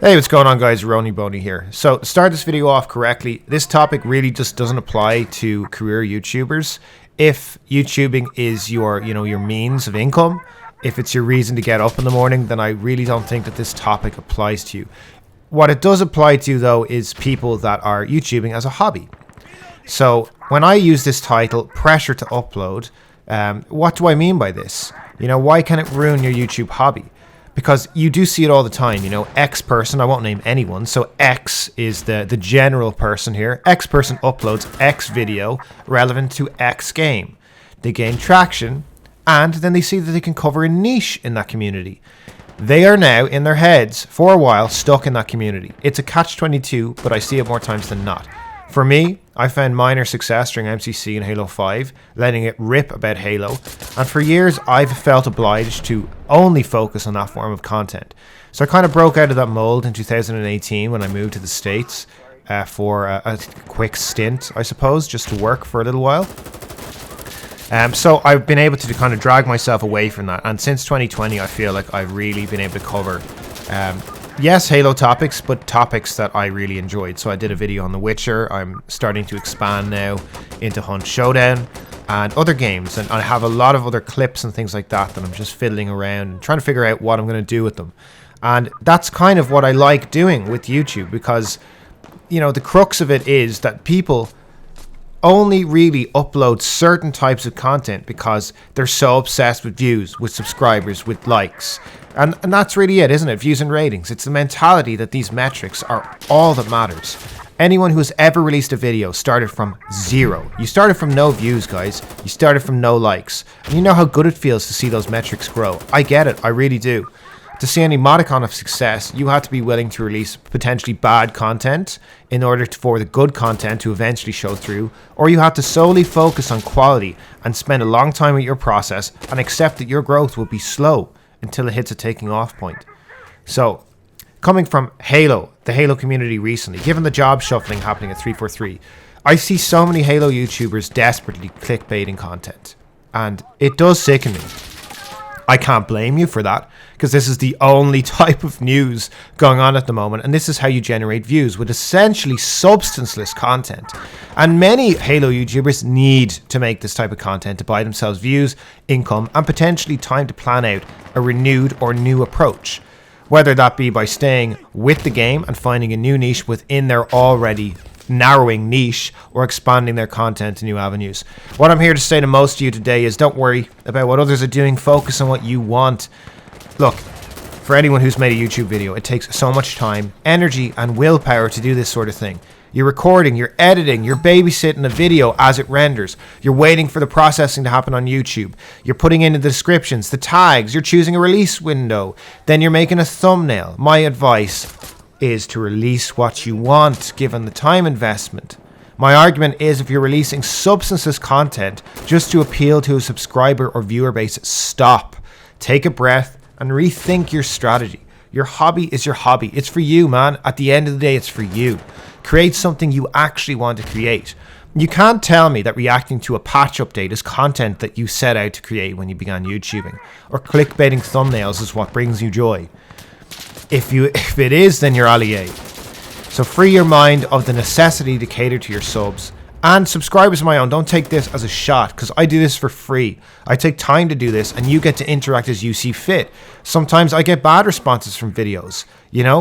Hey, what's going on, guys? Roniboney here. So, to start this video off correctly, this topic really just doesn't apply to career YouTubers. If YouTubing is your means of income, if it's your reason to get up in the morning, then I really don't think that this topic applies to you. What it does apply to, though, is people that are YouTubing as a hobby. So, when I use this title, pressure to upload, what do I mean by this? Why can it ruin your YouTube hobby? Because you do see it all the time, X person, I won't name anyone, so X is the general person here. X person uploads X video relevant to X game. They gain traction, and then they see that they can cover a niche in that community. They are now, in their heads, for a while, stuck in that community. It's a catch-22, but I see it more times than not. For me, I found minor success during MCC and Halo 5, letting it rip about Halo, and for years I've felt obliged to only focus on that form of content. So I kind of broke out of that mold in 2018 when I moved to the States for a quick stint, I suppose, just to work for a little while. So I've been able to kind of drag myself away from that, and since 2020 I feel like I've really been able to cover yes, Halo topics, but topics that I really enjoyed. So I did a video on The Witcher. I'm starting to expand now into Hunt Showdown and other games. And I have a lot of other clips and things like that I'm just fiddling around and trying to figure out what I'm going to do with them. And that's kind of what I like doing with YouTube because, the crux of it is that people only really upload certain types of content because they're so obsessed with views, with subscribers, with likes. And that's really it, isn't it? Views and ratings. It's the mentality that these metrics are all that matters. Anyone who has ever released a video started from zero. You started from no views, guys. You started from no likes. And you know how good it feels to see those metrics grow. I get it. I really do. To see any modicum of success, you have to be willing to release potentially bad content in order for the good content to eventually show through, or you have to solely focus on quality and spend a long time with your process and accept that your growth will be slow until it hits a taking off point. So, coming from Halo, the Halo community recently, given the job shuffling happening at 343, I see so many Halo YouTubers desperately clickbaiting content, and it does sicken me. I can't blame you for that, because this is the only type of news going on at the moment, and this is how you generate views, with essentially substanceless content. And many Halo YouTubers need to make this type of content to buy themselves views, income, and potentially time to plan out a renewed or new approach, whether that be by staying with the game and finding a new niche within their already narrowing niche or expanding their content to new avenues. What I'm here to say to most of you today is don't worry about what others are doing, focus on what you want. Look, for anyone who's made a YouTube video, it takes so much time, energy, and willpower to do this sort of thing. You're recording, you're editing, you're babysitting a video as it renders. You're waiting for the processing to happen on YouTube. You're putting in the descriptions, the tags, you're choosing a release window. Then you're making a thumbnail. My advice is to release what you want, given the time investment. My argument is if you're releasing substanceless content just to appeal to a subscriber or viewer base, stop. Take a breath and rethink your strategy. Your hobby is your hobby. It's for you, man. At the end of the day, it's for you. Create something you actually want to create. You can't tell me that reacting to a patch update is content that you set out to create when you began YouTubing, or clickbaiting thumbnails is what brings you joy. If it is, then you're allié. So free your mind of the necessity to cater to your subs. And subscribers of my own, don't take this as a shot, because I do this for free. I take time to do this, and you get to interact as you see fit. Sometimes I get bad responses from videos,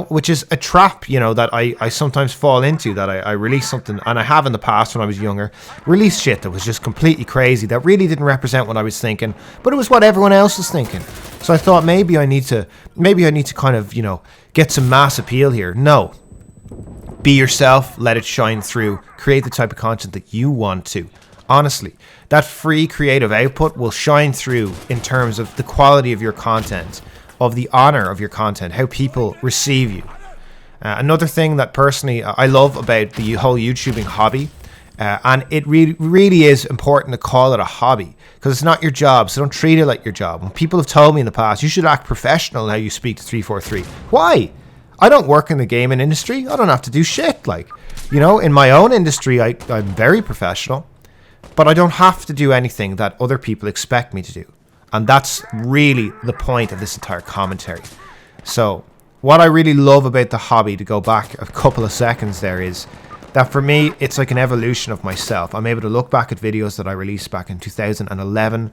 which is a trap, that I sometimes fall into, that I release something, and I have in the past when I was younger, released shit that was just completely crazy, that really didn't represent what I was thinking, but it was what everyone else was thinking. So I thought maybe I need to kind of, get some mass appeal here. No. Be yourself, let it shine through, create the type of content that you want to. Honestly, that free creative output will shine through in terms of the quality of your content, of the honor of your content, how people receive you. Another thing that personally I love about the whole YouTubing hobby, and it really is important to call it a hobby, because it's not your job, so don't treat it like your job. When people have told me in the past, you should act professional in how you speak to 343. Why? I don't work in the gaming industry. I don't have to do shit. In my own industry, I'm very professional, but I don't have to do anything that other people expect me to do. And that's really the point of this entire commentary. So what I really love about the hobby, to go back a couple of seconds there, is that for me, it's like an evolution of myself. I'm able to look back at videos that I released back in 2011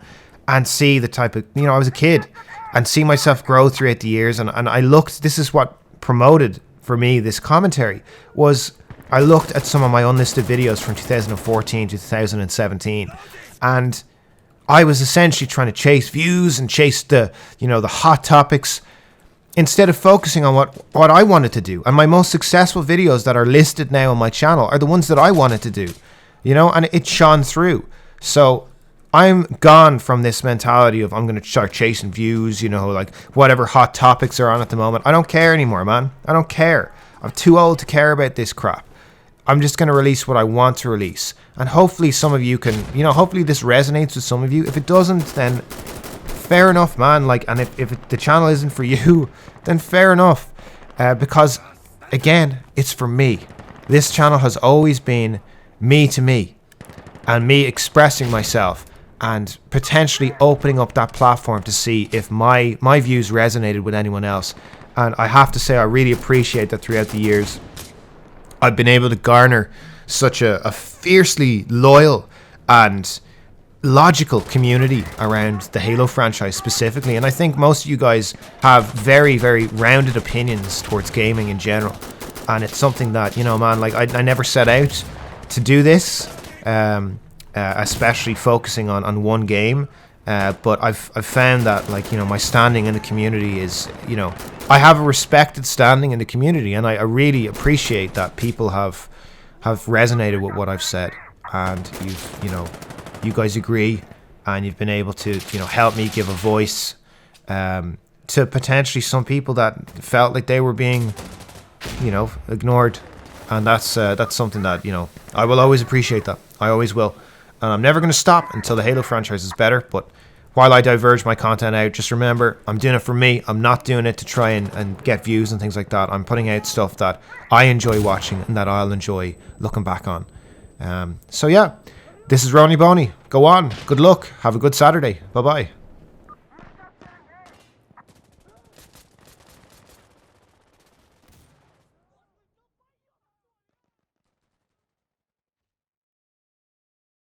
and see the type of, I was a kid, and see myself grow throughout the years. And I looked, this is what promoted for me this commentary, was I looked at some of my unlisted videos from 2014 to 2017, and I was essentially trying to chase views and chase the hot topics, instead of focusing on what I wanted to do. And my most successful videos that are listed now on my channel are the ones that I wanted to do, and it shone through. So I'm gone from this mentality of I'm going to start chasing views, like whatever hot topics are on at the moment. I don't care anymore, man. I don't care. I'm too old to care about this crap. I'm just going to release what I want to release. And hopefully some of you can, hopefully this resonates with some of you. If it doesn't, then fair enough, man. And if the channel isn't for you, then fair enough. Because, again, it's for me. This channel has always been me to me, and me expressing myself, and potentially opening up that platform to see if my views resonated with anyone else. And I have to say, I really appreciate that throughout the years I've been able to garner such a fiercely loyal and logical community around the Halo franchise specifically. And I think most of you guys have very, very rounded opinions towards gaming in general. And it's something that, man, I never set out to do this, especially focusing on one game. But I've found that, my standing in the community is, I have a respected standing in the community, and I really appreciate that people have resonated with what I've said, and you guys agree, and you've been able to, help me give a voice to potentially some people that felt like they were being, ignored. And that's something that, I will always appreciate that. I always will. And I'm never going to stop until the Halo franchise is better. But while I diverge my content out, just remember, I'm doing it for me. I'm not doing it to try and get views and things like that. I'm putting out stuff that I enjoy watching and that I'll enjoy looking back on. So yeah, this is Roniboney. Go on. Good luck. Have a good Saturday. Bye-bye.